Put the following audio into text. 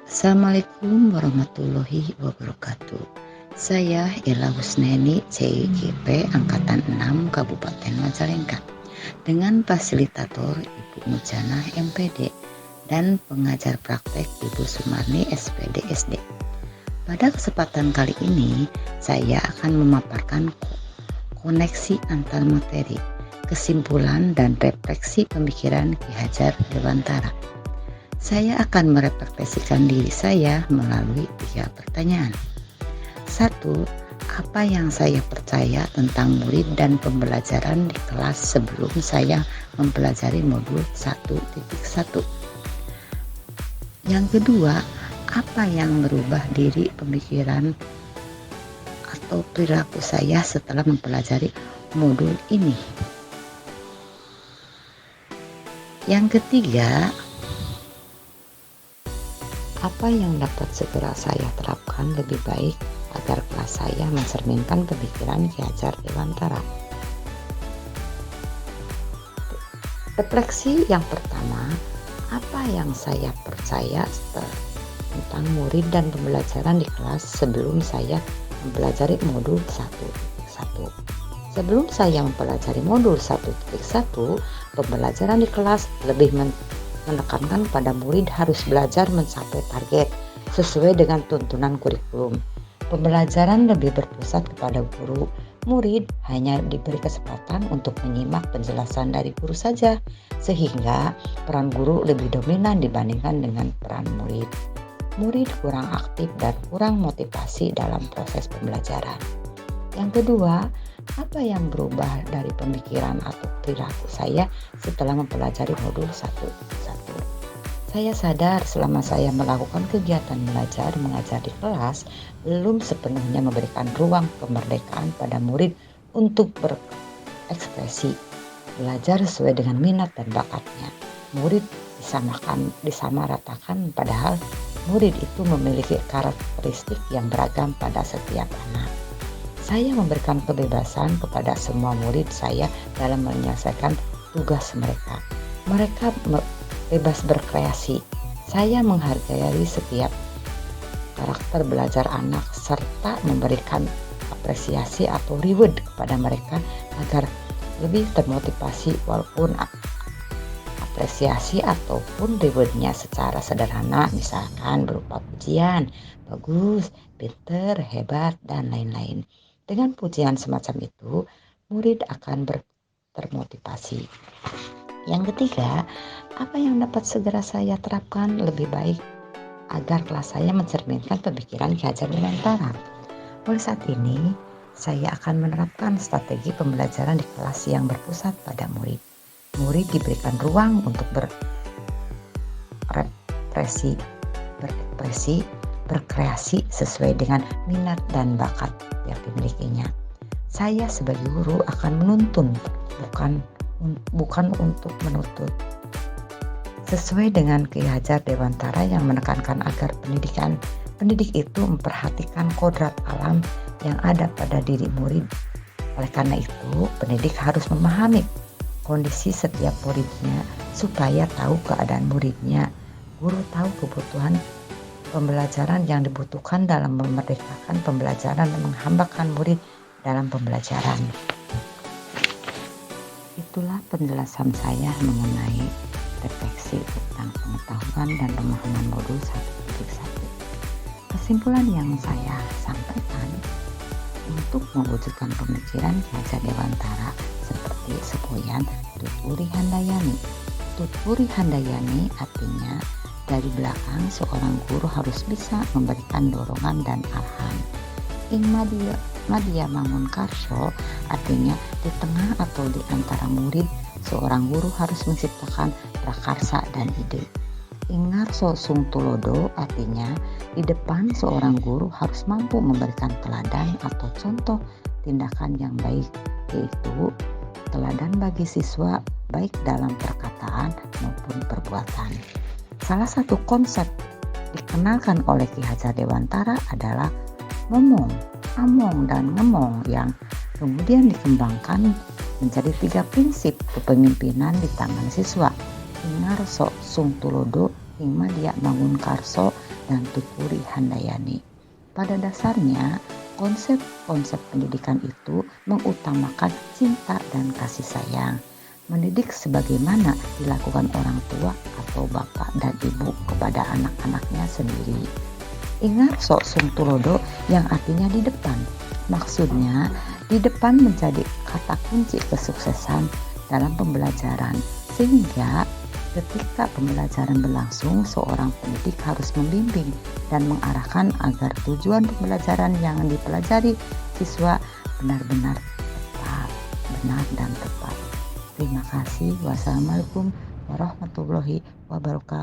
Assalamualaikum warahmatullahi wabarakatuh. Saya Ella Husneni, CIGP Angkatan 6 Kabupaten Majalengka, dengan fasilitator Ibu Mujana MPD dan pengajar praktek Ibu Sumarni SPD SD. Pada kesempatan kali ini, saya akan memaparkan koneksi antar materi, kesimpulan dan refleksi pemikiran Ki Hajar Dewantara. Saya akan merefleksikan diri saya melalui 3 pertanyaan. 1. Apa yang saya percaya tentang murid dan pembelajaran di kelas sebelum saya mempelajari modul 1.1? Yang kedua, apa yang merubah diri pemikiran atau perilaku saya setelah mempelajari modul ini? Yang ketiga, apa yang dapat segera saya terapkan lebih baik agar kelas saya mencerminkan pemikiran Ki Hajar Dewantara? Refleksi yang pertama, apa yang saya percaya tentang murid dan pembelajaran di kelas sebelum saya mempelajari modul 1.1? Sebelum saya mempelajari modul 1.1, pembelajaran di kelas lebih menekankan pada murid harus belajar mencapai target sesuai dengan tuntunan kurikulum. Pembelajaran lebih berpusat kepada guru. Murid hanya diberi kesempatan untuk menyimak penjelasan dari guru saja, sehingga peran guru lebih dominan dibandingkan dengan peran murid. Murid kurang aktif dan kurang motivasi dalam proses pembelajaran. Yang kedua, apa yang berubah dari pemikiran atau perilaku saya setelah mempelajari modul 1.1? Saya sadar selama saya melakukan kegiatan belajar mengajar di kelas belum sepenuhnya memberikan ruang kemerdekaan pada murid untuk berekspresi, belajar sesuai dengan minat dan bakatnya. Murid disamaratakan, padahal murid itu memiliki karakteristik yang beragam pada setiap anak. Saya memberikan kebebasan kepada semua murid saya dalam menyelesaikan tugas mereka. Mereka bebas berkreasi. Saya menghargai setiap karakter belajar anak serta memberikan apresiasi atau reward kepada mereka agar lebih termotivasi, walaupun apresiasi ataupun rewardnya secara sederhana, misalkan berupa pujian, bagus, pinter, hebat, dan lain-lain. Dengan pujian semacam itu, murid akan termotivasi. Yang ketiga, apa yang dapat segera saya terapkan lebih baik agar kelas saya mencerminkan pemikiran Ki Hajar Dewantara? Mulai saat ini, saya akan menerapkan strategi pembelajaran di kelas yang berpusat pada murid. Murid diberikan ruang untuk berkreasi sesuai dengan minat dan bakat yang dimilikinya. Saya sebagai guru akan menuntun, bukan untuk menuntut. Sesuai dengan Ki Hajar Dewantara yang menekankan agar pendidik itu memperhatikan kodrat alam yang ada pada diri murid. Oleh karena itu, pendidik harus memahami kondisi setiap muridnya supaya tahu keadaan muridnya. Guru tahu kebutuhan pembelajaran yang dibutuhkan dalam memerdekakan pembelajaran dan menghambakan murid dalam pembelajaran. Itulah penjelasan saya mengenai refleksi tentang pengetahuan dan pemahaman modul 1.1. Kesimpulan yang saya sampaikan, untuk mewujudkan pemikiran Ki Hajar Dewantara seperti semboyan Tuturi Handayani. Tuturi Handayani artinya dari belakang seorang guru harus bisa memberikan dorongan dan arahan. Ing Madya Mangunkarso artinya di tengah atau di antara murid, seorang guru harus menciptakan prakarsa dan ide. Ingarso Sung Tulodo artinya di depan seorang guru harus mampu memberikan teladan atau contoh tindakan yang baik, yaitu teladan bagi siswa baik dalam perkataan maupun perbuatan. Salah satu konsep dikenalkan oleh Ki Hajar Dewantara adalah ngomong, among, dan ngemong yang kemudian dikembangkan menjadi 3 prinsip kepemimpinan di tangan siswa. Ingarso Sung Tulodo, Madya Mangunkarso, dan Tuturi Handayani. Pada dasarnya, konsep-konsep pendidikan itu mengutamakan cinta dan kasih sayang. Mendidik sebagaimana dilakukan orang tua atau bapak dan ibu kepada anak-anaknya sendiri. Ingat sok sung tulodo yang artinya di depan. Maksudnya, di depan menjadi kata kunci kesuksesan dalam pembelajaran. Sehingga ketika pembelajaran berlangsung, seorang pendidik harus membimbing dan mengarahkan agar tujuan pembelajaran yang dipelajari siswa benar-benar tepat, benar dan tepat. Terima kasih. Wassalamualaikum warahmatullahi wabarakatuh.